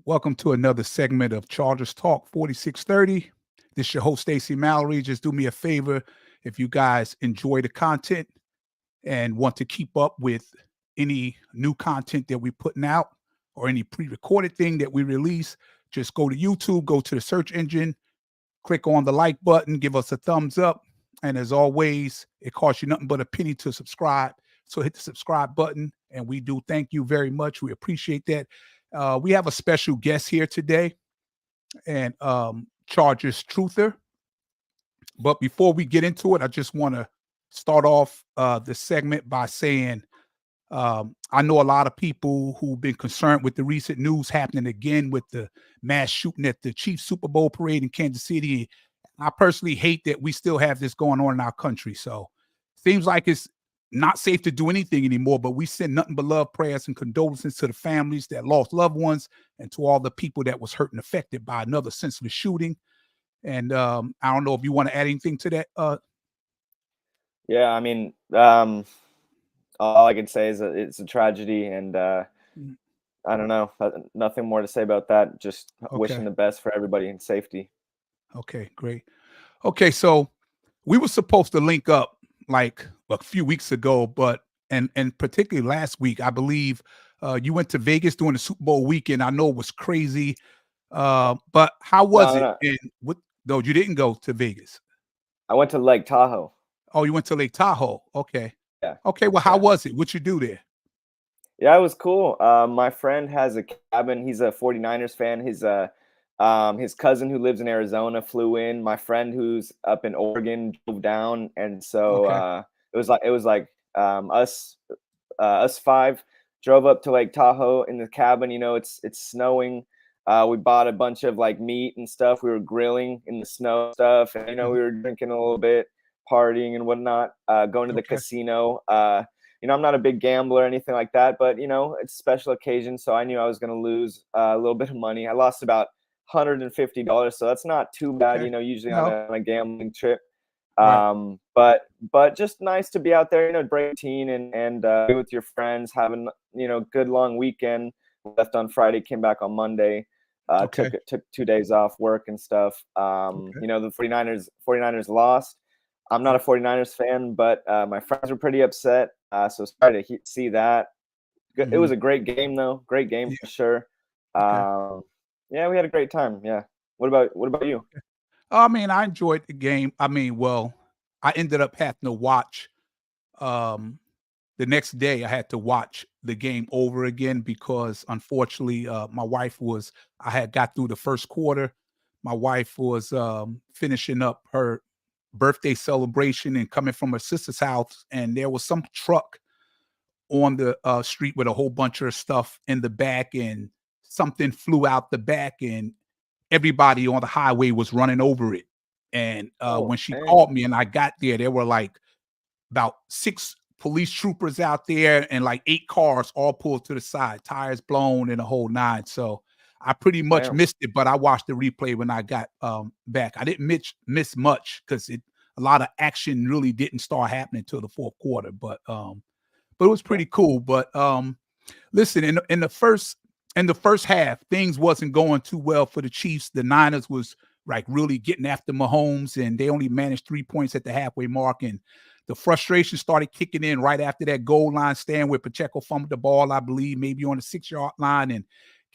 Welcome to another segment of Chargers Talk 4630. This is your host, Stacey Mallory. Just do me a favor if you guys enjoy the content and want to keep up with any new content that we're putting out or any pre-recorded thing that we release, just go to YouTube, go to the search engine, click on the like button, give us a thumbs up. And as always, it costs you nothing but a penny to subscribe. So hit the subscribe button, and we do thank you very much. We appreciate that. We have a special guest here today, and Chargers Truther. But before we get into it, I just want to start off the segment by saying I know a lot of people who've been concerned with the recent news happening again with the mass shooting at the Chiefs Super Bowl parade in Kansas City. I personally hate that we still have this going on in our country. So seems like it's not safe to do anything anymore, but we send nothing but love, prayers, and condolences to the families that lost loved ones and to all the people that was hurt and affected by another senseless shooting. And I don't know if you want to add anything to that. Yeah, I mean, all I can say is that it's a tragedy, and I don't know, nothing more to say about that. Just wishing the best for everybody and safety. Okay, great. Okay, so we were supposed to link up like a few weeks ago, but and particularly last week, I believe you went to Vegas during the Super Bowl weekend. I know it was crazy, but how was it? No. And what? No, you didn't go to Vegas. I went to Lake Tahoe. Oh, you went to Lake Tahoe. Okay. Yeah. Okay. Well, how was it? What you do there? Yeah, it was cool. My friend has a cabin. He's a 49ers fan. His cousin who lives in Arizona flew in. My friend who's up in Oregon drove down, and so it was like us five drove up to Lake Tahoe in the cabin. You know, it's snowing. We bought a bunch of like meat and stuff. We were grilling in the snow stuff, and we were drinking a little bit, partying and whatnot. Going to the casino. I'm not a big gambler or anything like that, but it's a special occasion, so I knew I was going to lose a little bit of money. I lost about $150, so that's not too bad. Usually on a gambling trip. Right. But just nice to be out there, break routine and be with your friends, having good long weekend. Left on Friday, came back on Monday. Took 2 days off work and stuff. The 49ers lost. I'm not a 49ers fan, but my friends were pretty upset. So sorry to see that. It was a great game, though. Great game for sure. Yeah, we had a great time. Yeah. What about you? I mean, I enjoyed the game. I mean, well, I ended up having to watch the next day. I had to watch the game over again because unfortunately I had got through the first quarter. My wife was finishing up her birthday celebration and coming from her sister's house, and there was some truck on the street with a whole bunch of stuff in the back, and something flew out the back, and everybody on the highway was running over it. And when she called me and I got there were like about 6 police troopers out there and like 8 cars all pulled to the side, tires blown and a whole nine. So I pretty much missed it, but I watched the replay when I got back. I didn't miss much because a lot of action really didn't start happening until the fourth quarter. But it was pretty cool. But listen, in the first half, things wasn't going too well for the Chiefs. The Niners was like really getting after Mahomes, and they only managed 3 points at the halfway mark. And the frustration started kicking in right after that goal line stand where Pacheco fumbled the ball, I believe, maybe on the 6-yard line. And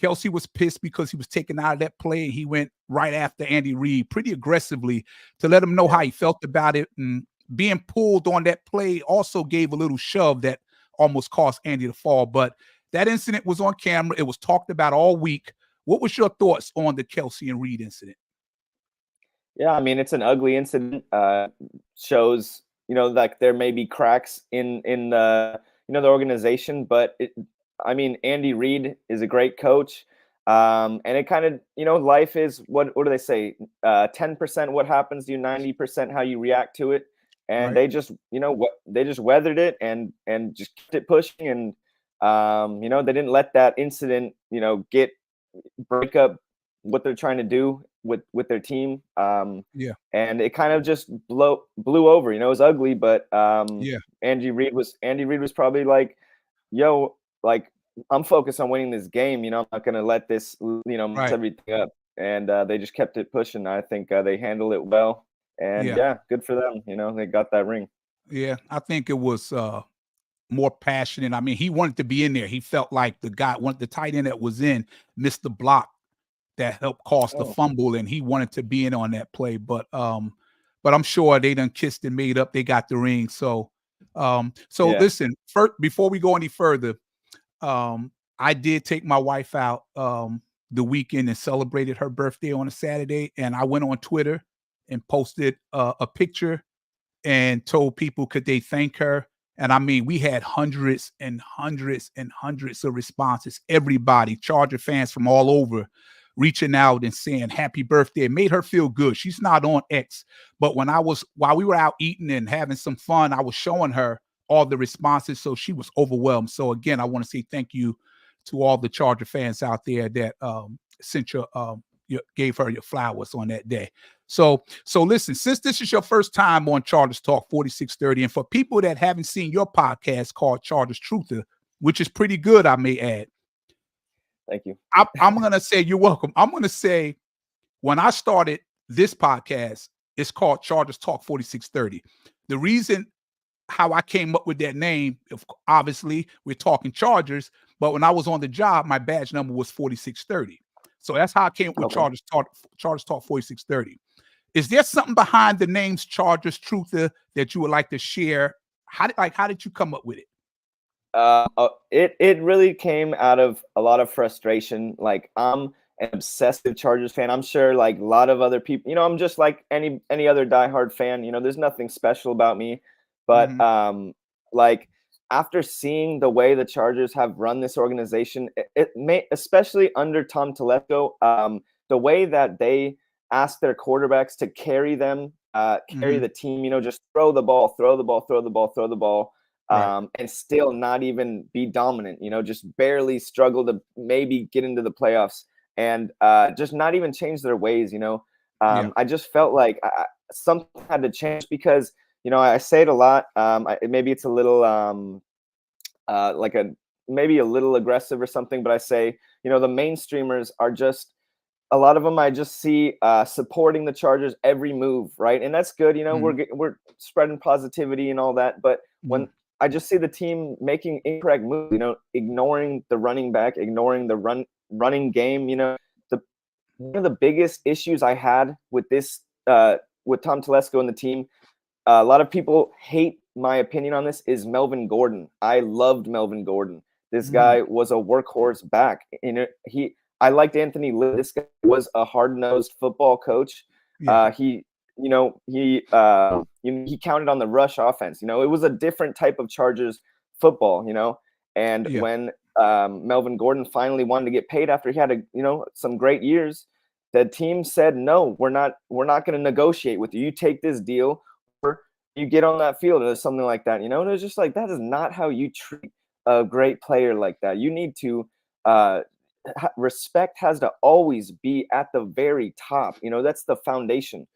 Kelsey was pissed because he was taken out of that play, and he went right after Andy Reid pretty aggressively to let him know how he felt about it. And being pulled on that play also gave a little shove that almost cost Andy the fall. But that incident was on camera. It was talked about all week. What was your thoughts on the Kelsey and Reid incident? Yeah, I mean, it's an ugly incident. Shows, like there may be cracks in the, the organization, but I mean, Andy Reid is a great coach. And it kind of, life is what do they say? 10% what happens to you, 90% how you react to it. And they just, they just weathered it and just kept it pushing. And, they didn't let that incident, break up what they're trying to do with their team. And it kind of just blew over. It was ugly, but Andy Reid was probably like, yo, like I'm focused on winning this game. I'm not going to let this, mess Right. everything up. And they just kept it pushing. I think they handled it well. And Yeah. yeah, good for them. They got that ring. Yeah. I think it was more passionate. I mean, he wanted to be in there. He felt like the tight end that was in missed the block that helped cause the Oh, fumble, and he wanted to be in on that play. But I'm sure they done kissed and made up. They got the ring. So yeah. listen, first, before we go any further, I did take my wife out the weekend and celebrated her birthday on a Saturday, and I went on Twitter and posted a picture and told people could they thank her. And I mean, we had hundreds and hundreds and hundreds of responses. Everybody, Charger fans from all over, reaching out and saying happy birthday. It made her feel good. She's not on X, but while we were out eating and having some fun, I was showing her all the responses. So she was overwhelmed. So again, I want to say thank you to all the Charger fans out there that sent gave her your flowers on that day. So listen, since this is your first time on Chargers Talk 4630, and for people that haven't seen your podcast called Chargers Truther, which is pretty good, I may add, Thank you. I'm going to say you're welcome. I'm going to say when I started this podcast, it's called Chargers Talk 4630. The reason how I came up with that name, obviously, we're talking Chargers, but when I was on the job, my badge number was 4630. So that's how I came up with Okay. Chargers Talk 4630. Is there something behind the names Chargers Truther that you would like to share? How did you come up with it? It really came out of a lot of frustration. Like, I'm an obsessive Chargers fan. I'm sure like a lot of other people, I'm just like any other diehard fan. There's nothing special about me. But Mhm. like, after seeing the way the Chargers have run this organization, it may, especially under Tom Telesco, the way that they ask their quarterbacks to carry them, carry Mhm. the team, just throw the ball, throw the ball, throw the ball, throw the ball, Right. and still not even be dominant, just barely struggle to maybe get into the playoffs, and just not even change their ways. Yeah. I just felt like something had to change because, I say it a lot. Maybe it's a little like maybe a little aggressive or something, but I say, the mainstreamers are just, a lot of them I just see supporting the Chargers every move, right? And that's good. Mhm. We're spreading positivity and all that. But when Mhm. I just see the team making incorrect moves, ignoring the running back, ignoring the running game, the one of the biggest issues I had with this with Tom Telesco and the team, a lot of people hate my opinion on this, is Melvin Gordon. I loved Melvin Gordon. This Mhm. guy was a workhorse back. I liked Anthony Lynn. This guy was a hard-nosed football coach. Yeah. He counted on the rush offense. It was a different type of Chargers football. And Yeah. when Melvin Gordon finally wanted to get paid after he had some great years, the team said, no, we're not going to negotiate with you. You take this deal, you get on that field or something like that, and it's just like, that is not how you treat a great player like that. You need to respect has to always be at the very top. That's the foundation.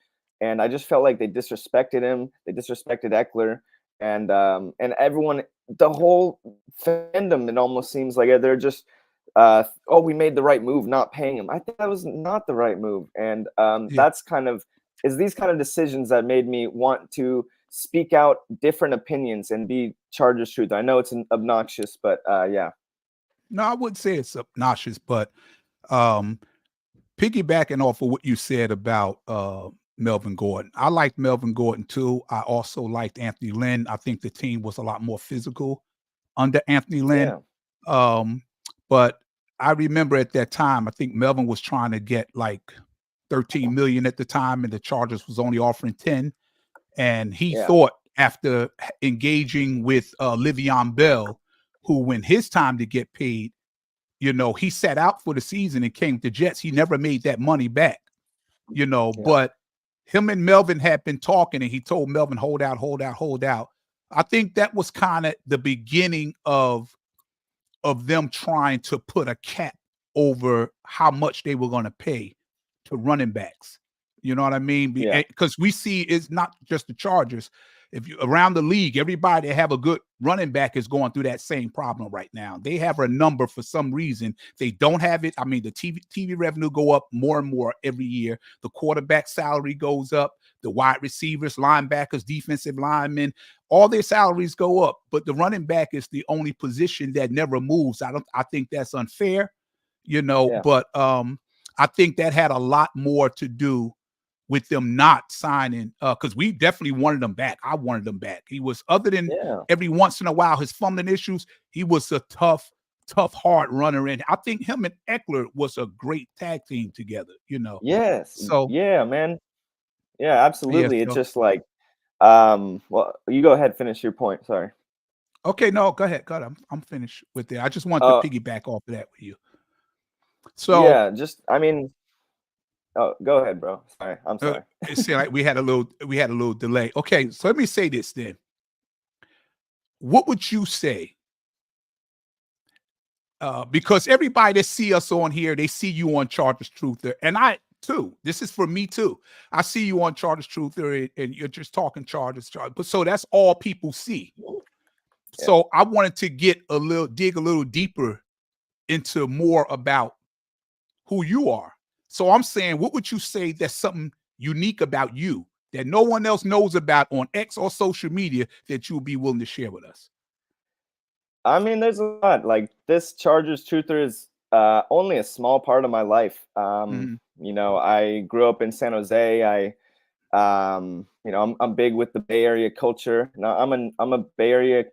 And I just felt like they disrespected him. They disrespected Eckler, and everyone, the whole fandom. It almost seems like they're just, oh, we made the right move, not paying him. I think that was not the right move, and Yeah. that's kind of is these kind of decisions that made me want to speak out different opinions and be Chargers truth. I know it's obnoxious, but yeah. No, I wouldn't say it's obnoxious, but um, piggybacking off of what you said about Melvin Gordon, I liked Melvin Gordon too. I also liked Anthony Lynn. I think the team was a lot more physical under Anthony Lynn. Yeah, Um, but I remember at that time, I think Melvin was trying to get like 13 million at the time, and the Chargers was only offering 10. And he yeah, thought after engaging with Le'Veon Bell, who when his time to get paid, he sat out for the season and came to Jets. He never made that money back. yeah, But him and Melvin had been talking, and he told Melvin, hold out, hold out, hold out. I think that was kind of the beginning of them trying to put a cap over how much they were going to pay to running backs. You know what I mean? yeah, Because we see it's not just the Chargers. if you around the league, everybody that have a good running back is going through that same problem right now. They have a number for some reason. They don't have it. I mean, the TV revenue go up more and more every year. The quarterback salary goes up. The wide receivers, linebackers, defensive linemen, all their salaries go up. But the running back is the only position that never moves. I think that's unfair, Yeah. but I think that had a lot more to do with them not signing, because we definitely wanted him back. I wanted him back. He was, other than Yeah. every once in a while his fumbling issues, he was a tough, hard runner. And I think him and Eckler was a great tag team together, Yes. So Yeah, man. Yeah, yeah, absolutely. It's so just like, well, you go ahead, finish your point. Sorry. okay, no, go ahead. I'm finished with that. I just want to Uh, piggyback off of that with you. So yeah, just, I mean, oh, go ahead, bro. Sorry. I'm sorry. it seemed like we had a little delay. Okay, so let me say this then. What would you say? Because everybody that see us on here, they see you on Chargers Truther, and I too. This is for me too. I see you on Chargers Truther, and you're just talking Chargers. But so that's all people see. Yeah. So I wanted to dig a little deeper into more about who you are. So I'm saying, what would you say that's something unique about you that no one else knows about on X or social media that you'll be willing to share with us? I mean, there's a lot. Like, this Chargers Truther is only a small part of my life. Mhm. I grew up in San Jose. I'm big with the Bay Area culture. Now, I'm a Bay Area,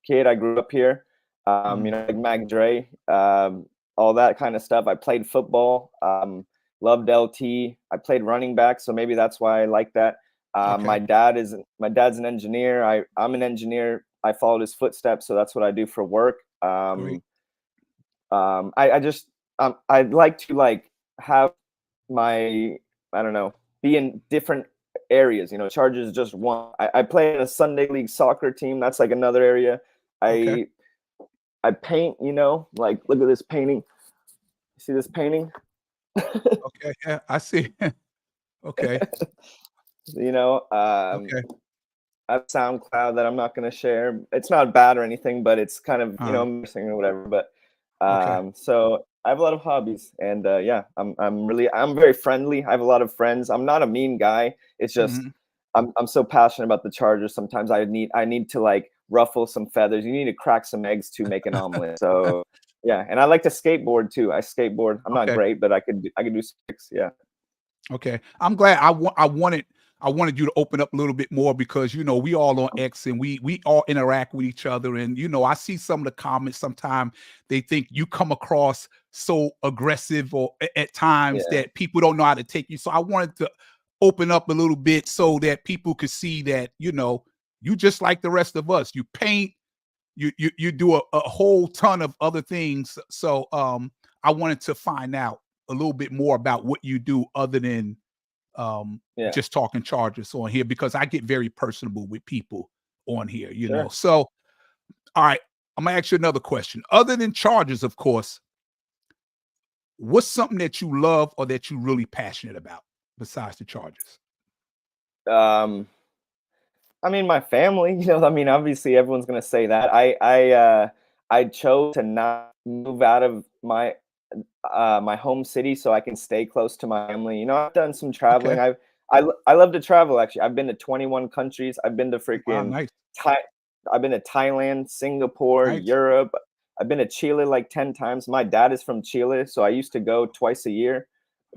kid. I grew up here. Mhm. Like Mac Dre, all that kind of stuff. I played football. Loved LT. I played running back, so maybe that's why I like that. Okay. My dad's an engineer. I'm an engineer. I followed his footsteps, so that's what I do for work. Great. I just I'd like to like have my, I don't know, be in different areas. Chargers is just one. I play in a Sunday league soccer team. That's like another area. Okay. I paint. Like, look at this painting. See this painting? Okay. Yeah, I see. Okay. you know, um, Okay. I have SoundCloud that I'm not going to share. It's not bad or anything, but it's kind of, Uh, embarrassing or whatever. But okay. so I have a lot of hobbies, and yeah, I'm very friendly. I have a lot of friends. I'm not a mean guy. It's just Mhm. I'm so passionate about the Chargers. Sometimes I need to like ruffle some feathers. You need to crack some eggs to make an omelet. So yeah, and I like to skateboard too. I skateboard. I'm not Okay. great, but I could do six. Yeah. Okay. I'm glad I wanted you to open up a little bit more because we all on X and we all interact with each other. And I see some of the comments sometimes they think you come across so aggressive or at times Yeah. that people don't know how to take you. So I wanted to open up a little bit so that people could see that, you just like the rest of us. You paint, you do a whole ton of other things. So I wanted to find out a little bit more about what you do other than Yeah. just talking Chargers on here because I get very personable with people on here. Sure. So, all right, I'm gonna ask you another question. Other than Chargers, of course, what's something that you love or that you're really passionate about besides the Chargers? Um, I mean, my family, I mean, obviously everyone's gonna say that. I chose to not move out of my home city so I can stay close to my family. I've done some Okay. traveling. I love to travel actually. I've been to 21 countries. I've been to Wow, freaking nice, Thai I've been to Thailand, Singapore, nice. Europe. I've been to Chile like 10 times. My dad is from Chile, so I used to go twice a year.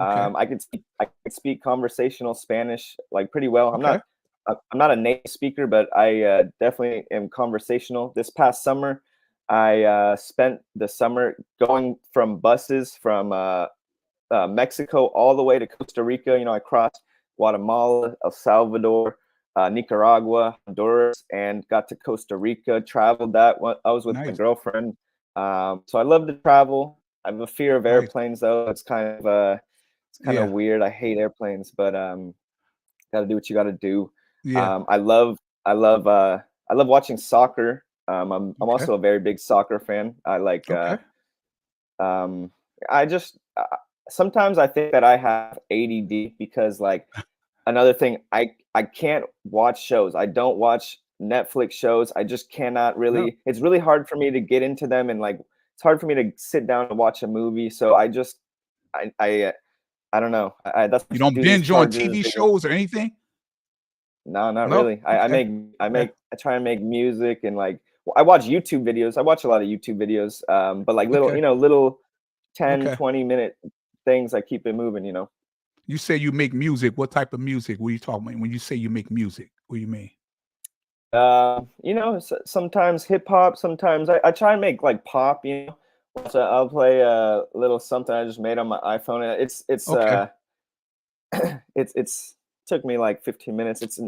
Okay. I could speak conversational Spanish like pretty well. Okay. I'm not a native speaker, but I definitely am conversational. This past summer, I spent the summer going from buses from Mexico all the way to Costa Rica. I crossed Guatemala, El Salvador, Nicaragua, Honduras, and got to Costa Rica. Traveled that one. I was with my Nice, girlfriend. So I love to travel. I have a fear of nice. airplanes, though. It's kind of Yeah. weird. I hate airplanes, but got to do what you got to do. Yeah. Um, I love I love I love watching soccer. I'm Okay. also a very big soccer fan. I like Okay. um, I just sometimes I think that I have ADD because like another thing I can't watch shows. I don't watch Netflix shows. I just cannot Yeah. really. It's really hard for me to get into them, and like it's hard for me to sit down and watch a movie. So I don't know. That's why I You don't do these binge on Chargers TV videos. shows or anything? No, not No? really. Okay. Okay. I try and make music and like I watch YouTube videos. I watch a lot of YouTube videos, but like little, Okay. little 10, Okay. 20 minute things. I keep it moving. You say you make music. What type of music? What are you talking about when you say you make music? What do you mean? Sometimes hip hop, sometimes I try and make like pop. So I'll play a little something I just made on my iPhone. And Okay. it's took me like 15 minutes.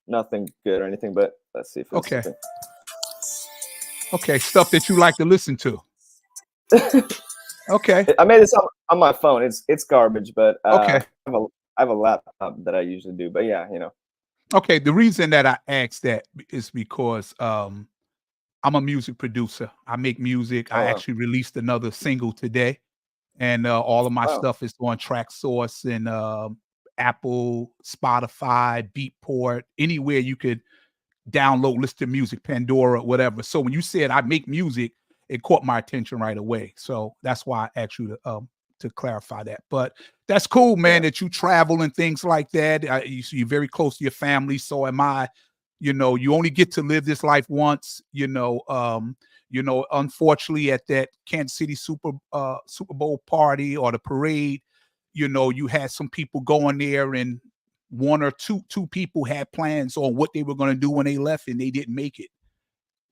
Nothing good or anything, but let's see if it's Okay. something. Okay. Stuff that you like to listen to. Okay. I made this on my phone. It's garbage, but Okay. I have a laptop that I usually do. But yeah. Okay. The reason that I asked that is because I'm a music producer. I make music. Oh I wow, actually released another single today, and all of my wow, stuff is on TrackSource and Apple, Spotify, Beatport, anywhere you could download, listen to music, Pandora, whatever. So when you said I make music, it caught my attention right away. So that's why I asked you to clarify that. But that's cool, man, yeah, that you travel and things like that. You're very close to your family. So am I. You only get to live this life once. Unfortunately, at that Kansas City Super Bowl party or the parade, you had some people going there and one or two people had plans on what they were going to do when they left and they didn't make it.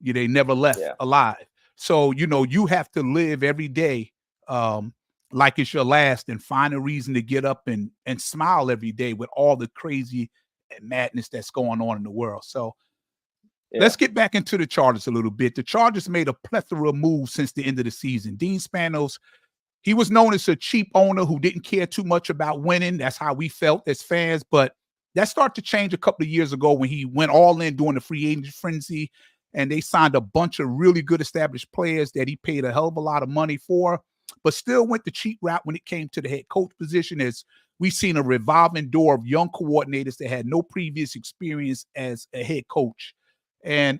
They never left yeah, alive. So you have to live every day um like it's your last and find a reason to get up and smile every day with all the crazy madness that's going on in the world. So yeah, let's get back into the Chargers a little bit. The Chargers made a plethora of moves since the end of the season. Dean Spanos, he was known as a cheap owner who didn't care too much about winning. That's how we felt as fans. But that started to change a couple of years ago when he went all in during the free agent frenzy, and they signed a bunch of really good established players that he paid a hell of a lot of money for, but still went the cheap route when it came to the head coach position. As we've seen a revolving door of young coordinators that had no previous experience as a head coach. And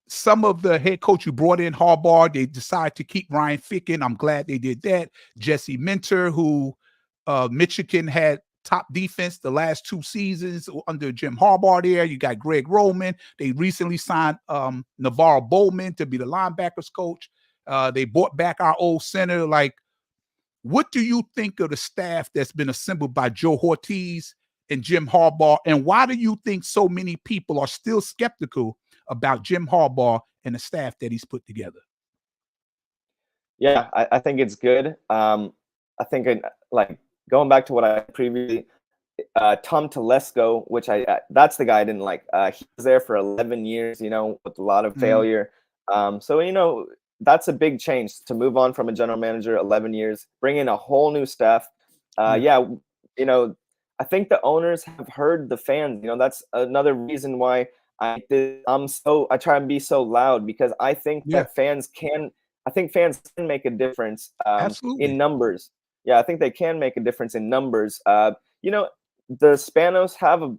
some of the head coach you brought in, Harbaugh, they decided to keep Ryan Ficken. I'm glad they did that. Jesse Minter, who Michigan had top defense the last 2 seasons under Jim Harbaugh there. You got Greg Roman. They recently signed Navarro Bowman to be the linebackers coach. They brought back our old center. Like, what do you think of the staff that's been assembled by Joe Ortiz and Jim Harbaugh? And why do you think so many people are still skeptical about Jim Harbaugh and the staff that he's put together? yeah. I think it's good. I think like going back to what I previously Tom Telesco, which that's the guy I didn't like. He was there for 11 years, with a lot of Mhm. failure. So that's a big change to move on from a general manager 11 years, bring in a whole new staff. Yeah. Yeah, I think the owners have heard the fans. That's another reason why I try and be so loud because I think Yeah. that fans can make a difference in Absolutely. numbers. Yeah, I think they can make a difference in numbers. You know, the Spanos have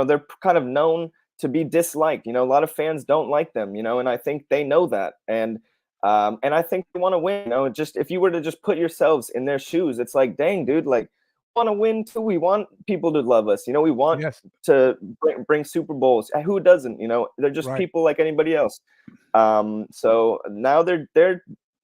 they're kind of known to be disliked. A lot of fans don't like them. And I think they know that, and I think they want to win. Just if you were to just put yourselves in their shoes, it's like, dang, dude, like want to win too. We want people to love us. We want Yes. to bring Super Bowls. Who doesn't? They're just Right. people like anybody else. So now they're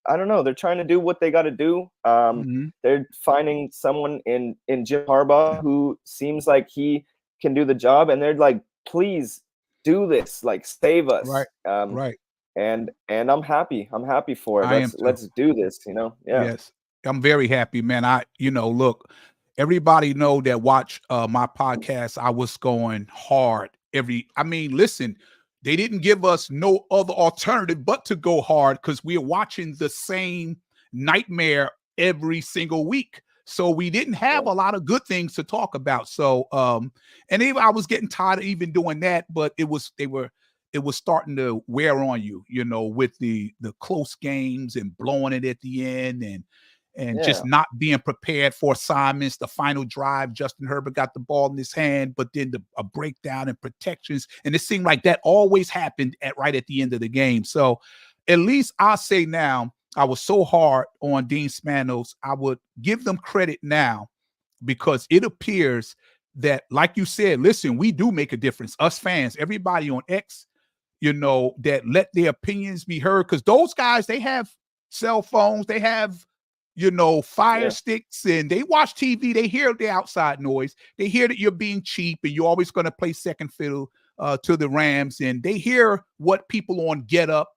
I don't know. They're trying to do what they got to do. Mhm. They're finding someone in Jim Harbaugh who seems like he can do the job, and they're like, please do this, like save Right. us. Right. And I'm happy. I'm happy for it. I am too. Let's do this. Yeah, Yes. I'm very happy, man. Look, everybody know that watch my podcast. I was going hard listen, they didn't give us no other alternative but to go hard because we're watching the same nightmare every single week. So we didn't have yeah, a lot of good things to talk about. So and even I was getting tired of even doing that, but it was starting to wear on you, with the close games and blowing it at the end and just Yeah. not being prepared for assignments. The final drive, Justin Herbert got the ball in his hand, but then a breakdown and protections. And it seemed like that always happened right at the end of the game. So at least I'll say now, I was so hard on Dean Spanos. I would give them credit now because it appears that, like you said, listen, we do make a difference. Us fans, everybody on X, that let their opinions be heard. Because those guys, they have cell phones, they have, fire Yeah. sticks, and they watch TV. They hear the outside noise. They hear that you're being cheap and you're always going to play second fiddle to the Rams. And they hear what people on Get Up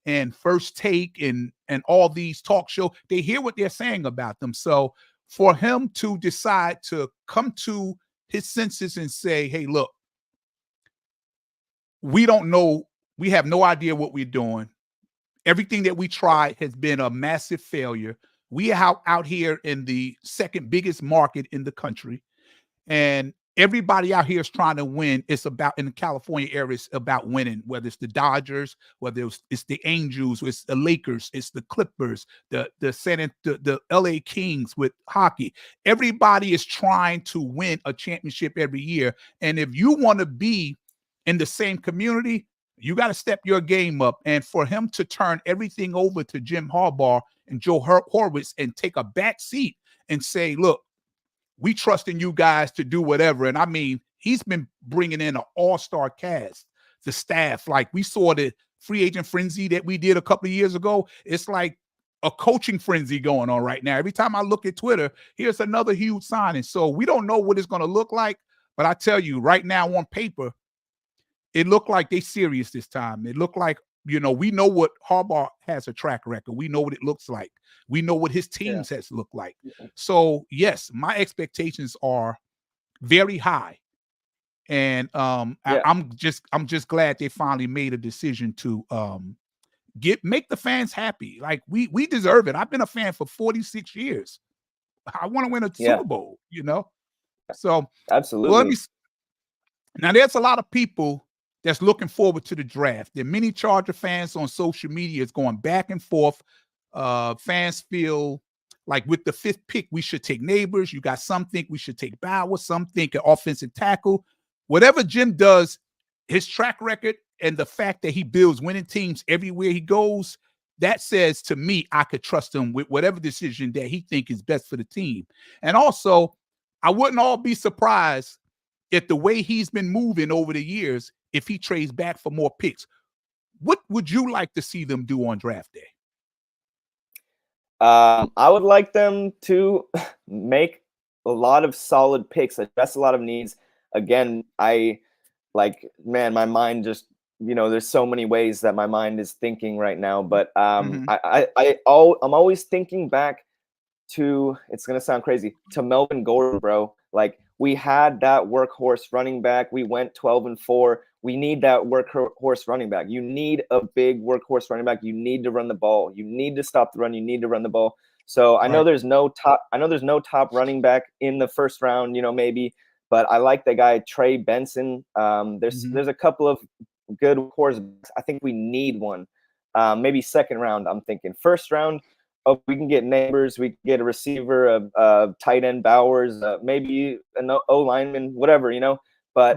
and First Take and all these talk show, they hear what they're saying about them. So for him to decide to come to his senses and say, hey, look, we don't know, we have no idea what we're doing. Everything that we tried has been a massive failure. We are out here in the second biggest market in the country, and everybody out here is trying to win. It's about, in the California area, it's about winning, whether it's the Dodgers, whether it's the Angels, it's the Lakers, it's the Clippers, the LA Kings with hockey. Everybody is trying to win a championship every year. And if you want to be in the same community, you got to step your game up. And for him to turn everything over to Jim Harbaugh and Joe Horowitz and take a back seat and say, look, we trust in you guys to do whatever. And I mean, he's been bringing in an all-star cast, the staff. Like we saw the free agent frenzy that we did a couple of years ago. It's like a coaching frenzy going on right now. Every time I look at Twitter, here's another huge signing. So we don't know what it's going to look like. But I tell you right now on paper, it looked like they serious this time. It looked like, we know what Harbaugh has a track record. We know what it looks like. We know what his teams has looked like. So yes, my expectations are very high. And I'm just glad they finally made a decision to make the fans happy. Like we deserve it. I've been a fan for 46 years. I want to win a Super Bowl, So Absolutely. now there's a lot of people that's looking forward to the draft. There are many Charger fans on social media. It's going back and forth. Fans feel like with the fifth pick, we should take Neighbors. You got some think we should take Bauer, some think an offensive tackle. Whatever Jim does, his track record and the fact that he builds winning teams everywhere he goes, that says to me, I could trust him with whatever decision that he think is best for the team. And also, I wouldn't all be surprised if the way he's been moving over the years, if he trades back for more picks. What would you like to see them do on draft day? I would like them to make a lot of solid picks, address a lot of needs. Again, man, my mind just, there's so many ways that my mind is thinking right now. But I'm always thinking back to, it's gonna sound crazy, to Melvin Gordon, bro. Like we had that workhorse running back. We went 12-4. We need that workhorse running back. You need a big workhorse running back. You need to run the ball. You need to stop the run. You need to run the ball. So I know there's no top running back in the first round, maybe, but I like the guy Trey Benson. There's a couple of good workhorse. I think we need one. Maybe second round. I'm thinking first round. Oh, we can get Neighbors. We can get a receiver, of tight end Bowers, maybe an O lineman, whatever, But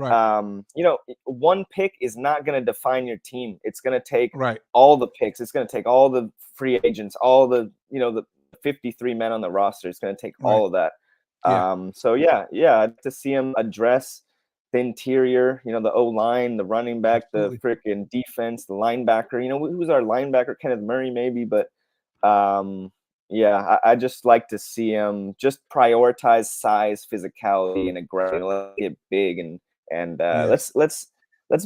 one pick is not going to define your team. It's going to take all the picks. It's going to take all the free agents, all the the 53 men on the roster. It's going to take all of that. To see him address the interior, the O line, the running back, the freaking defense, the linebacker. Who's our linebacker? Kenneth Murray, maybe, but. I just like to see him just prioritize size, physicality, and aggression. Let's get big and let's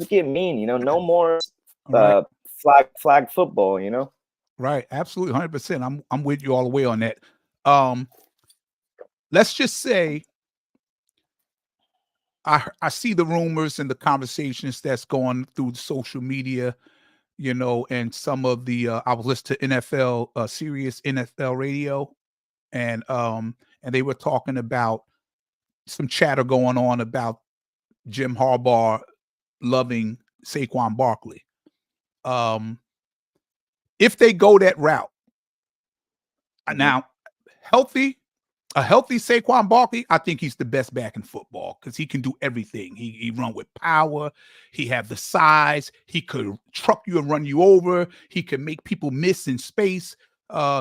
get mean. No more flag football. Right, absolutely, 100%. I'm with you all the way on that. Let's just say I see the rumors and the conversations that's going through social media. And some of the I was listening to NFL, Sirius NFL radio, and they were talking about some chatter going on about Jim Harbaugh loving Saquon Barkley. If they go that route, now healthy a healthy Saquon Barkley, I think he's the best back in football because he can do everything. He run with power. He have the size. He could truck you and run you over. He can make people miss in space.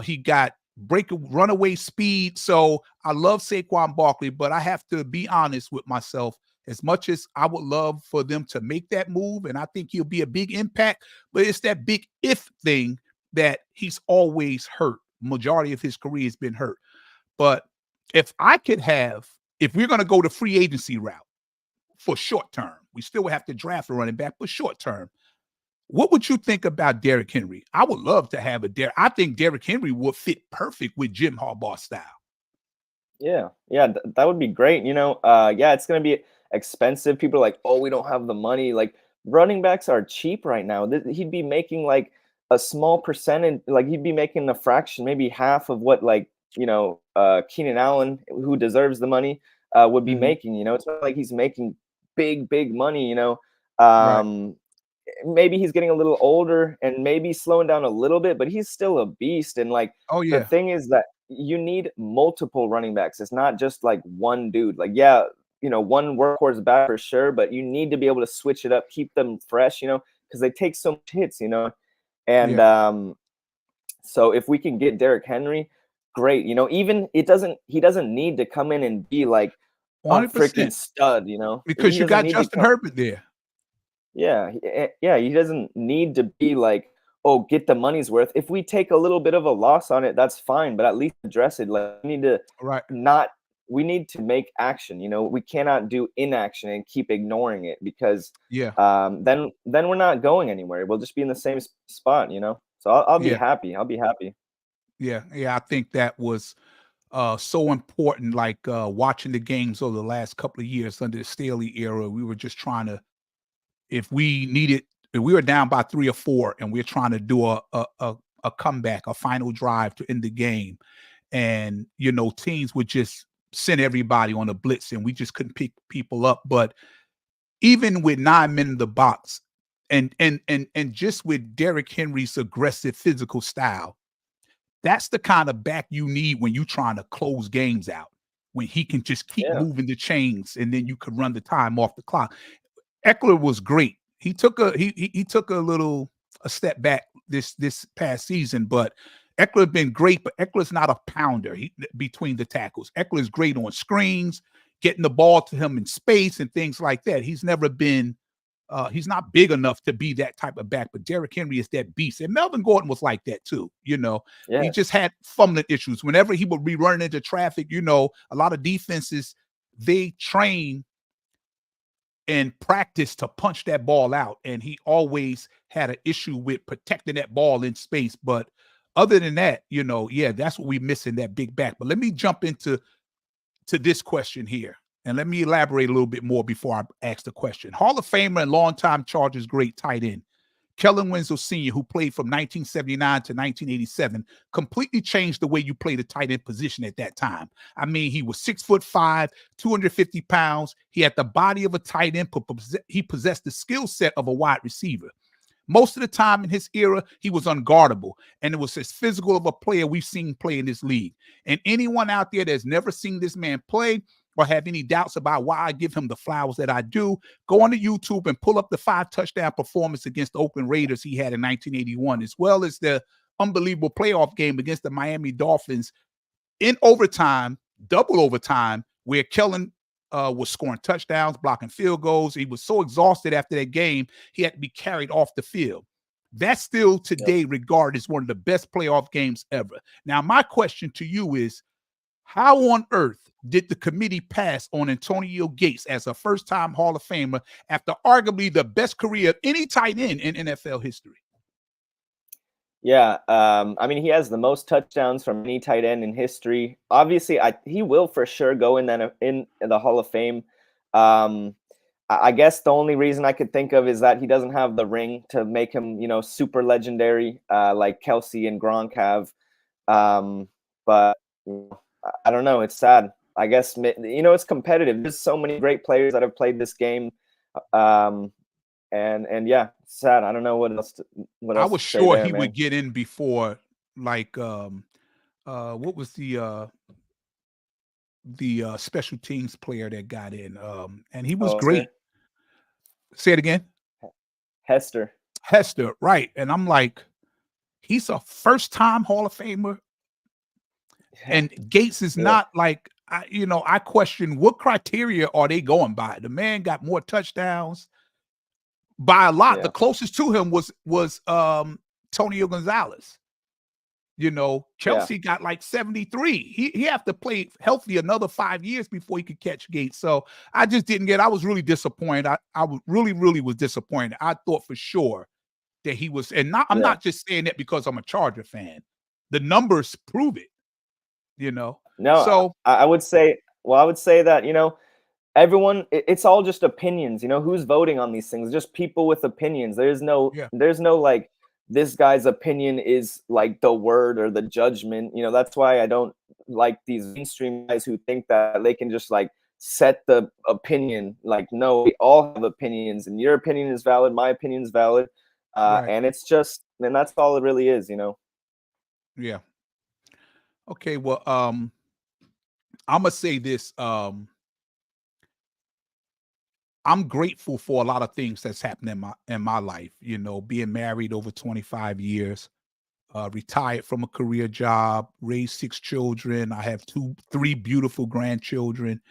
He got runaway speed. So I love Saquon Barkley, but I have to be honest with myself. As much as I would love for them to make that move, and I think he'll be a big impact, but it's that big if thing that he's always hurt. Majority of his career has been hurt. But if we're going to go the free agency route for short term, we still would have to draft a running back, but short term, what would you think about Derrick Henry? I would love to have I think Derrick Henry would fit perfect with Jim Harbaugh's style. Yeah, yeah, that would be great. Yeah, it's gonna be expensive. People are like, "Oh, we don't have the money." Like running backs are cheap right now. He'd be making like a small percentage. Like he'd be making a fraction, maybe half of what Keenan Allen, who deserves the money, would be Mhm. making. It's not like he's making big money. Right. Maybe he's getting a little older and maybe slowing down a little bit, but he's still a beast. And like Oh, the yeah. thing is that you need multiple running backs. It's not just like one dude. Like, yeah, one workhorse back for sure, but you need to be able to switch it up, keep them fresh, because they take so much hits, And Yeah. so if we can get Derrick Henry, great. Even he doesn't need to come in and be like a freaking 100%. stud, Because He you doesn't got need to Justin come. Herbert there. Yeah, yeah, he doesn't need to be like, "Oh, get the money's worth." If we take a little bit of a loss on it, that's fine, but at least address it. Like, Right. not we need to make action, We cannot do inaction and keep ignoring it because Yeah. then we're not going anywhere. We'll just be in the same spot, So I'll be Yeah. happy. I'll be happy. Yeah. Yeah. I think that was so important, like watching the games over the last couple of years under the Staley era. We were just trying to, if we needed, if we were down by 3 or 4 and we're trying to do a comeback, a final drive to end the game. And, teams would just send everybody on a blitz and we just couldn't pick people up. But even with 9 men in the box and just with Derrick Henry's aggressive physical style, that's the kind of back you need when you're trying to close games out, when he can just keep Yeah, moving the chains and then you can run the time off the clock. Eckler was great. He took a step back this past season, but Eckler been great, but Eckler's not a pounder between the tackles. Eckler is great on screens, getting the ball to him in space and things like that. He's not big enough to be that type of back, but Derrick Henry is that beast. And Melvin Gordon was like that too. He yeah, just had fumbling issues. Whenever he would be running into traffic, a lot of defenses, they train and practice to punch that ball out. And he always had an issue with protecting that ball in space. But other than that, yeah, that's what we miss in that big back. But let me jump into this question here. And let me elaborate a little bit more before I ask the question. Hall of Famer and longtime Chargers great tight end, Kellen Winslow Sr., who played from 1979 to 1987, completely changed the way you play the tight end position at that time. I mean, he was 6'5", 250 pounds. He had the body of a tight end, but he possessed the skill set of a wide receiver. Most of the time in his era, he was unguardable, and it was as physical of a player we've seen play in this league. And anyone out there that's never seen this man play or have any doubts about why I give him the flowers that I do, go on to YouTube and pull up the 5-touchdown performance against the Oakland Raiders he had in 1981, as well as the unbelievable playoff game against the Miami Dolphins in overtime, double overtime, where Kellen was scoring touchdowns, blocking field goals. He was so exhausted after that game, he had to be carried off the field. That's still yep. today regarded as one of the best playoff games ever. Now, my question to you is, how on earth did the committee pass on Antonio Gates as a first-time Hall of Famer after arguably the best career of any tight end in NFL history? Yeah, I mean, he has the most touchdowns from any tight end in history. Obviously, he will for sure go in the Hall of Fame. I guess the only reason I could think of is that he doesn't have the ring to make him, super legendary, like Kelsey and Gronk have. But I don't know. It's sad. I guess it's competitive. There's so many great players that have played this game. And yeah, it's sad. I don't know what else I to was say sure there, he would man. get in before, like what was the special teams player that got in, and he was Oh, great. Hester. Say it again. Hester. Hester, right? And I'm like, he's a first time Hall of Famer, Yeah. and Gates is Yeah. not like I question what criteria are they going by. The man got more touchdowns by a lot. The Yeah. closest to him was Tonio Gonzalez. Yeah. Chelsea got like 73. He have to play healthy another 5 years before he could catch Gates. So I just didn't get. I was really disappointed. I really was disappointed. I thought for sure that he was, and not. I'm Yeah. not just saying that because I'm a Charger fan. The numbers prove it. You know. No, So I would say, well, I would say that, everyone, it's all just opinions. Who's voting on these things? Just people with opinions. yeah, There's no like, this guy's opinion is like the word or the judgment. That's why I don't like these mainstream guys who think that they can just like set the opinion. Like, no, we all have opinions, and your opinion is valid, my opinion is valid. right. And it's just, and that's all it really is. Yeah. Okay. Well, I'm gonna say this. I'm grateful for a lot of things that's happened in my life. Being married over 25 years, retired from a career job, raised 6 children. I have three beautiful grandchildren,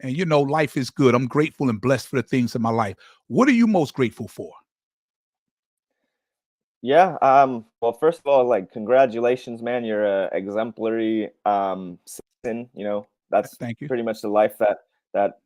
and life is good. I'm grateful and blessed for the things in my life. What are you most grateful for? Yeah. Well, first of all, like, congratulations, man. You're a exemplary citizen. That's Thank you. pretty much the life that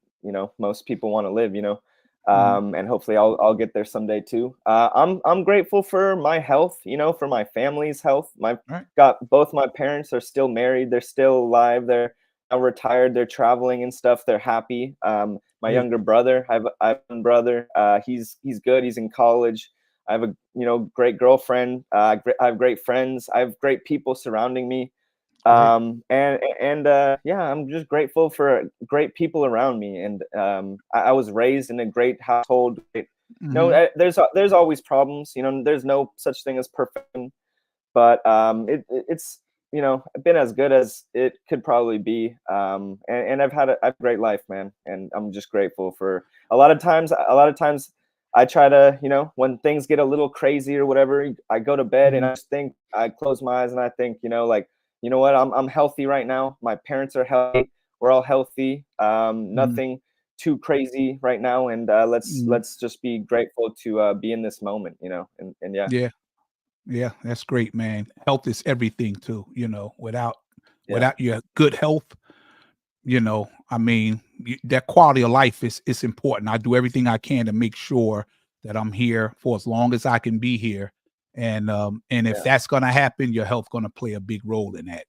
most people want to live. Mhm. And hopefully, I'll get there someday too. I'm grateful for my health. For my family's health. My Right. got both my parents are still married. They're still alive. They're now retired. They're traveling and stuff. They're happy. My Good. younger brother, I have one brother. He's good. He's in college. I have a great girlfriend. I have great friends. I have great people surrounding me. Great. And yeah, I'm just grateful for great people around me. And I was raised in a great household. Mhm. There's always problems. There's no such thing as perfection, but it's been as good as it could probably be. And I have a great life, man, and I'm just grateful for a lot of times I try to, when things get a little crazy or whatever, I go to bed and Mhm. I close my eyes and I think, like, you know what, I'm healthy right now. My parents are healthy. We're all healthy. Mhm. Nothing too crazy right now, and Mhm. let's just be grateful to be in this moment, and yeah. Yeah. Yeah, that's great, man. Health is everything too, without Yeah. your good health, I mean, that quality of life is important. I do everything I can to make sure that I'm here for as long as I can be here. And if Yeah. that's gonna happen, your health gonna play a big role in that.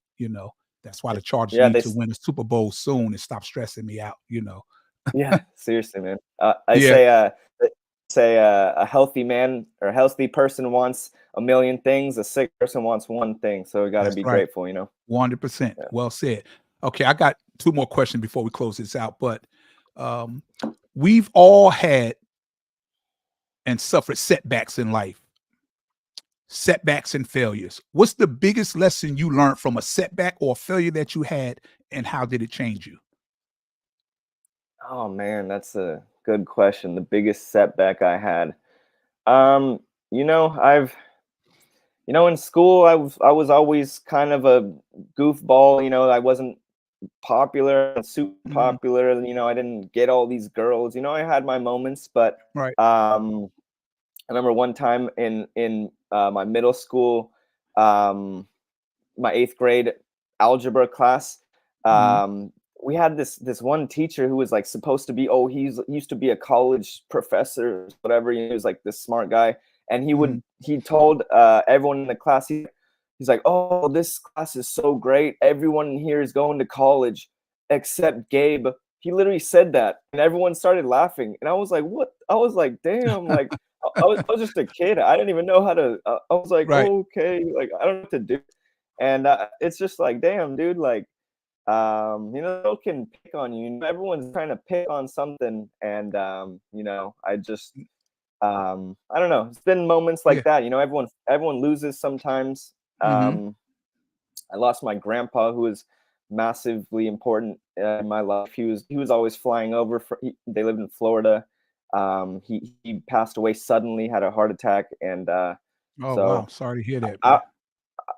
That's why Yeah. the Chargers Yeah, need they to win a Super Bowl soon and stop stressing me out. Yeah, seriously, man. I Yeah, say a healthy man or a healthy person wants a million things. A sick person wants one thing. So we got to that's be right. grateful. 100%. Yeah. Well said. Okay, I got two more questions before we close this out, but um, we've all had and suffered setbacks in life, setbacks and failures. What's the biggest lesson you learned from a setback or failure that you had, and how did it change you? Oh man, that's a good question. The biggest setback I had. Um, I've in school I was always kind of a goofball. I wasn't popular and super Mhm. popular. I didn't get all these girls. I had my moments, but Right. um I remember one time in my middle school, um, my eighth grade algebra class. Mhm. We had this one teacher who was like supposed to be, oh, he used to be a college professor, or whatever. He was like this smart guy, and Mhm. he told everyone in the class, he's like, oh, this class is so great. Everyone in here is going to college except Gabe. He literally said that, and everyone started laughing. And I was like, what? I was like, damn, like I was just a kid. I didn't even know how to. I was like, Right. oh, okay, like I don't know what to do. And it's just like, damn, dude, like, people can pick on you. Everyone's trying to pick on something, and I don't know. It's been moments Yeah. like that. Everyone loses sometimes. Mhm. Um, I lost my grandpa, who was massively important in my life. He was always flying over. They lived in Florida. He passed away suddenly, had a heart attack, and Oh, wow. so Sorry to hear that, I man.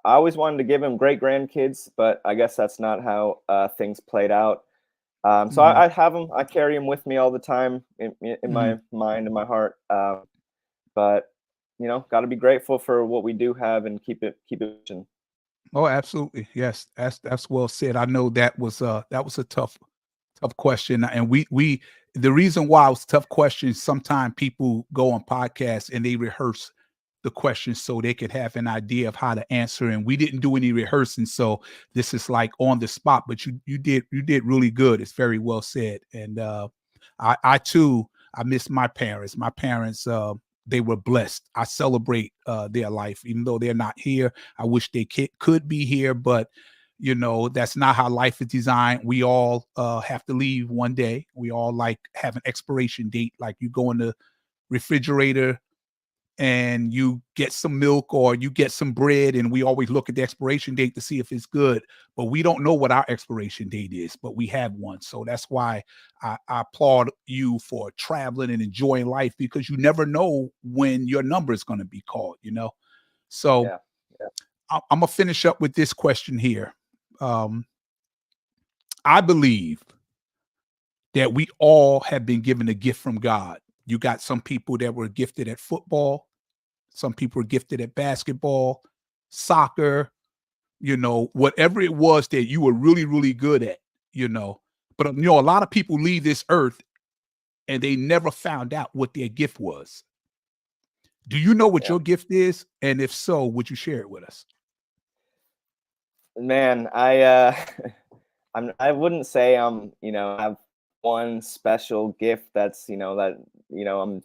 I always wanted to give him great grandkids, but I guess that's not how things played out. So Mhm, I have him. I carry him with me all the time in mhm. my mind and my heart. But got to be grateful for what we do have and keep it pushing. Oh, absolutely. Yes, that's well said. I know that was a tough question, and we the reason why it was a tough question. Sometimes people go on podcasts and they rehearse the questions so they could have an idea of how to answer. And we didn't do any rehearsing, so this is like on the spot. But you did really good. It's very well said. And I too I miss my parents. My parents they were blessed. I celebrate their life, even though they're not here. I wish they could be here, but that's not how life is designed. We all have to leave one day. We all like have an expiration date. Like you go in the refrigerator and you get some milk or you get some bread, and we always look at the expiration date to see if it's good, but we don't know what our expiration date is, but we have one. So that's why I applaud you for traveling and enjoying life, because you never know when your number is going to be called. So Yeah, yeah, I'm gonna finish up with this question here. um, I believe that we all have been given a gift from God. You got some people that were gifted at football, some people are gifted at basketball, soccer, whatever it was that you were really, really good at, you know. But a lot of people leave this earth and they never found out what their gift was. Do you know what yeah. your gift is? And if so, would you share it with us? Man, I wouldn't say have one special gift that's that I'm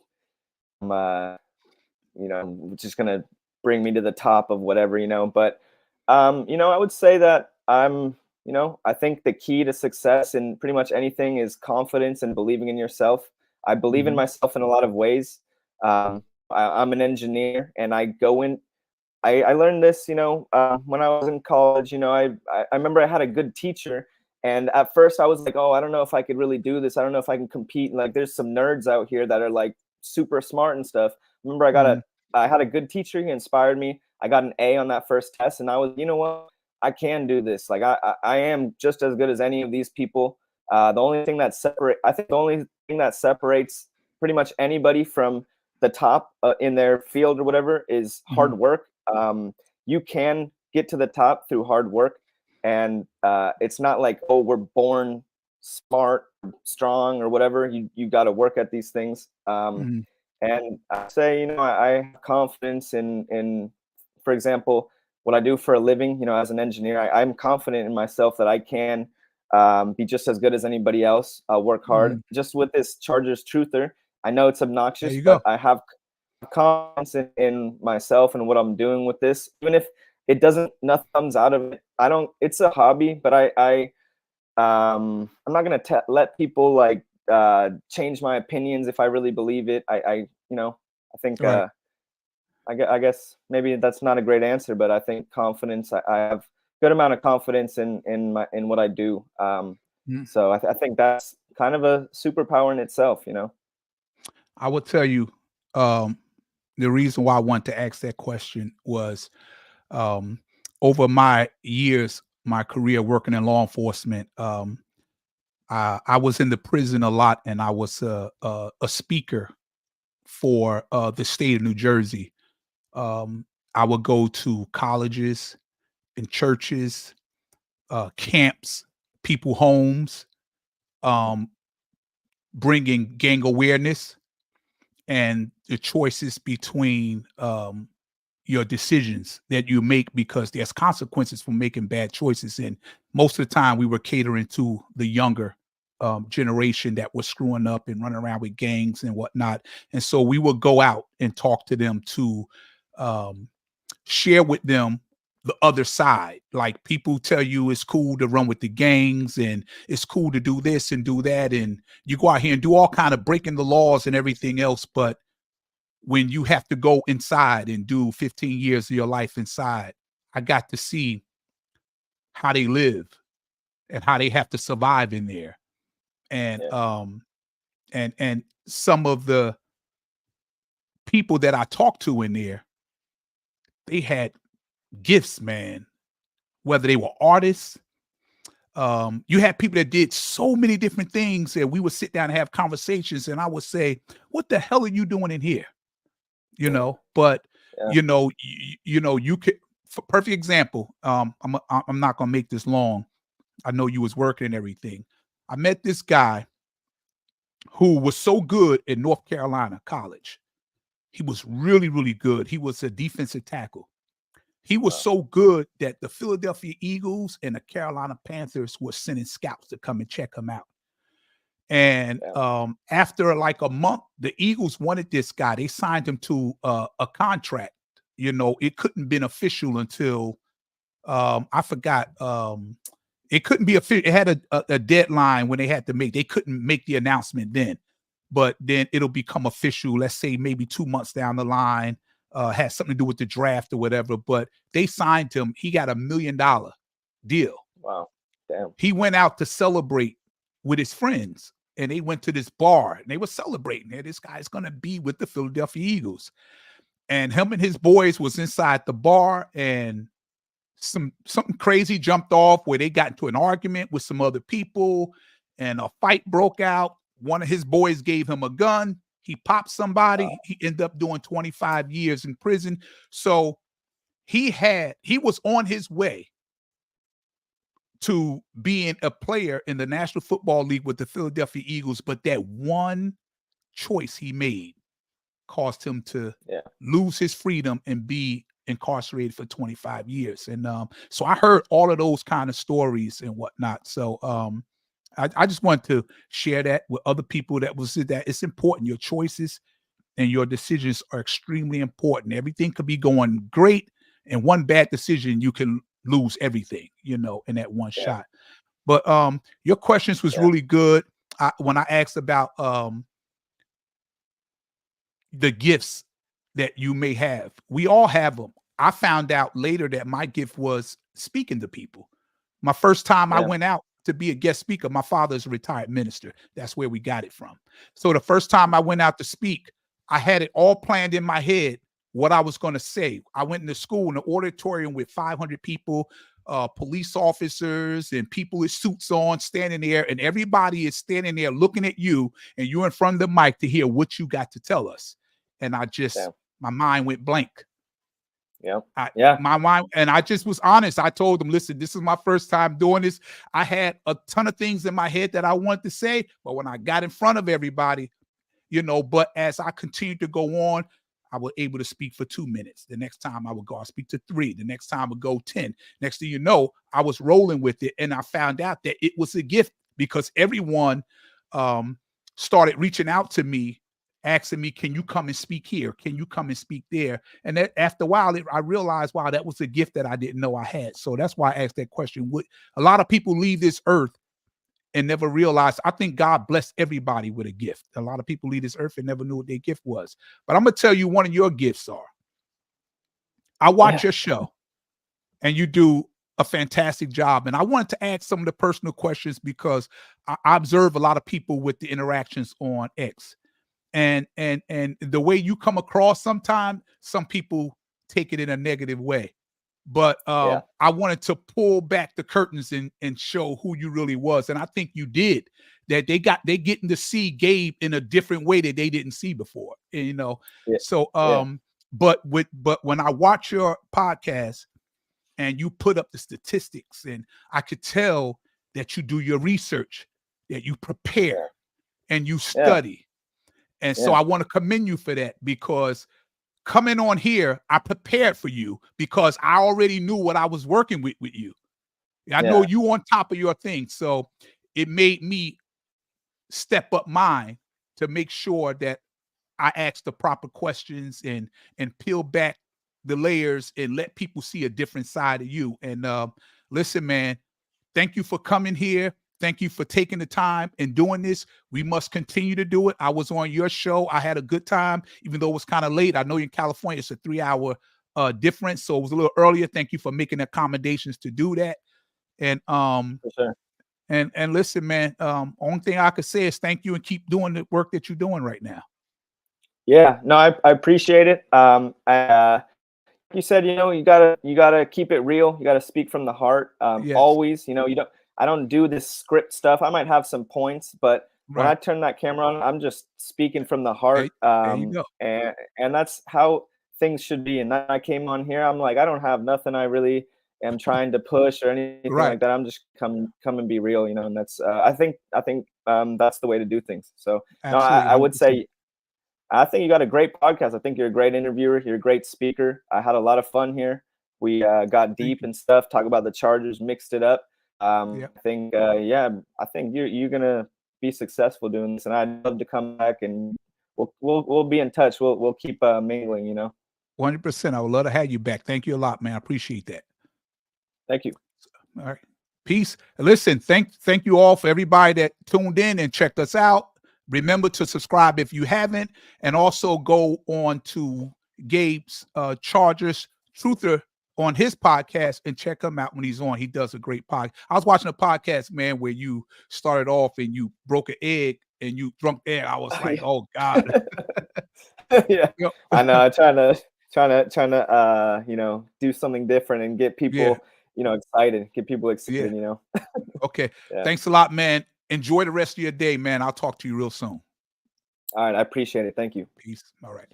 just gonna bring me to the top of whatever. But I would say that I think the key to success in pretty much anything is confidence and believing in yourself. I believe in Mhm, myself in a lot of ways. I'm an engineer, and I learned this, when I was in college. I remember I had a good teacher, and at first I was like, oh, I don't know if I could really do this. I don't know if I can compete. Like, there's some nerds out here that are like super smart and stuff. Remember, mhm, I had a good teacher. He inspired me. I got an A on that first test, and I was, you know what, I can do this. Like, I am just as good as any of these people. I think the only thing that separates pretty much anybody from the top in their field or whatever is mhm, hard work. You can get to the top through hard work, and it's not like, oh, we're born smart, strong, or whatever. You got to work at these things. mhm, And I say, I have confidence in, for example, what I do for a living. As an engineer, I'm confident in myself that I can be just as good as anybody else. I'll work hard. mhm. Just with this Chargers Truther, I know it's There obnoxious, you go. but I have confidence in myself and what I'm doing with this. Even if it doesn't, nothing comes out of it. I don't. It's a hobby, but I'm not gonna let people like change my opinions if I really believe it. I think Right. I guess maybe that's not a great answer, but I think confidence. I have good amount of confidence in what I do. Mm. So I think that's kind of a superpower in itself. I will tell you, um, the reason why I wanted to ask that question was, um, over my years, my career working in law enforcement, I was in the prison a lot, and I was a speaker for the state of New Jersey. I would go to colleges and churches, camps, people homes, um, bringing gang awareness and the choices between your decisions that you make, because there's consequences for making bad choices. And most of the time, we were catering to the younger generation that was screwing up and running around with gangs and whatnot. And so we would go out and talk to them to um, share with them the other side. Like, people tell you it's cool to run with the gangs and it's cool to do this and do that, and you go out here and do all kind of breaking the laws and everything else. But when you have to go inside and do 15 years of your life inside, I got to see how they live and how they have to survive in there. And Yeah. and some of the people that I talked to in there, they had gifts, man. Whether they were artists, you had people that did so many different things, and we would sit down and have conversations, and I would say, "What the hell are you doing in here?" You Yeah. know, but Yeah. you could. For perfect example, I'm not gonna make this long. I know you was working and everything. I met this guy who was so good in North Carolina College. He was really, really good. He was a defensive tackle. He was Wow. so good that the Philadelphia Eagles and the Carolina Panthers were sending scouts to come and check him out. And Yeah. after like a month, the Eagles wanted this guy. They signed him to a contract. It couldn't been official until I forgot. It couldn't be official. It had a deadline when they had to make. They couldn't make the announcement then, but then it'll become official. Let's say maybe 2 months down the line. Has something to do with the draft or whatever. But they signed him. He got $1 million deal. Wow. Damn. He went out to celebrate with his friends, and they went to this bar and they were celebrating. Hey, this guy's gonna be with the Philadelphia Eagles, and him and his boys was inside the bar, and something crazy jumped off where they got into an argument with some other people, and a fight broke out. One of his boys gave him a gun. He popped somebody. Wow. He ended up doing 25 years in prison. So he was on his way to being a player in the National Football League with the Philadelphia Eagles, but that one choice he made caused him to Yeah. lose his freedom and be incarcerated for 25 years. And so I heard all of those kind of stories and whatnot. So I just want to share that with other people that it's important. Your choices and your decisions are extremely important. Everything could be going great, and one bad decision, you can lose everything, in that one Yeah. shot. But your questions was Yeah. really good. When I asked about the gifts that you may have, we all have them. I found out later that my gift was speaking to people. My first time I Yeah. went out to be a guest speaker, my father's a retired minister. That's where we got it from. So the first time I went out to speak, I had it all planned in my head what I was going to say. I went into school in the auditorium with 500 people, police officers and people with suits on standing there, and everybody is standing there looking at you, and you're in front of the mic to hear what you got to tell us. And Yeah. my mind went blank. Yeah. Yeah. My mind, and I just was honest. I told them, listen, this is my first time doing this. I had a ton of things in my head that I wanted to say, but when I got in front of everybody, but as I continued to go on, I was able to speak for 2 minutes. The next time I would go, I'll speak to 3. The next time I would go 10. Next thing you know, I was rolling with it. And I found out that it was a gift because everyone started reaching out to me, asking me, can you come and speak here? Can you come and speak there? And after a while, I realized, wow, that was a gift that I didn't know I had. So that's why I asked that question. A lot of people leave this earth and never realized. I think God blessed everybody with a gift. A lot of people leave this earth and never knew what their gift was. But I'm going to tell you one of your gifts are. I watch your show and you do a fantastic job. And I wanted to ask some of the personal questions because I observe a lot of people with the interactions on X. And the way you come across sometimes, some people take it in a negative way. But I wanted to pull back the curtains and show who you really was. And I think you did. That they getting to see Gabe in a different way that they didn't see before. And, Yeah. so but when I watch your podcast and you put up the statistics, and I could tell that you do your research, that you prepare and you study. And so I want to commend you for that, because coming on here, I prepared for you because I already knew what I was working with you. I know you on top of your thing. So it made me step up mine to make sure that I ask the proper questions and peel back the layers and let people see a different side of you. And listen, man, thank you for coming here. Thank you for taking the time and doing this. We must continue to do it. I was on your show. I had a good time, even though it was kind of late. I know you're in California, it's a 3-hour difference, so it was a little earlier. Thank you for making accommodations to do that. And For sure. and listen, man, only thing I could say is thank you and keep doing the work that you're doing right now. Yeah, no, I appreciate it. You said, you gotta keep it real. You gotta speak from the heart. Yes. Always, I don't do this script stuff. I might have some points, but when I Right. turn that camera on, I'm just speaking from the There, heart. there you go. And that's how things should be. And then I came on here. I'm like, I don't have nothing I really am trying to push or anything Right. like that. I'm just come and be real, and that's I think that's the way to do things. So no, Absolutely. I would 100%. say I think you got a great podcast. I think you're a great interviewer. You're a great speaker. I had a lot of fun here. We got Thank deep you. and stuff, talk about the Chargers, mixed it up. Yeah. I think, yeah, I think you're gonna be successful doing this, and I'd love to come back and we'll be in touch. We'll keep mingling. 100%. I would love to have you back. Thank you a lot, man. I appreciate that. Thank you. All right. Peace. Listen, thank you all for everybody that tuned in and checked us out. Remember to subscribe if you haven't, and also go on to Gabe's Chargers Truther on his podcast and check him out when he's on. He does a great podcast. I was watching a podcast, man, where you started off and you broke an egg and you drunk egg. I was like, oh God. Yeah, Yo, I know. I'm trying to do something different and get yeah, people excited. Get people yeah. excited. Okay. Yeah. Thanks a lot, man. Enjoy the rest of your day, man. I'll talk to you real soon. All right. I appreciate it. Thank you. Peace. All right.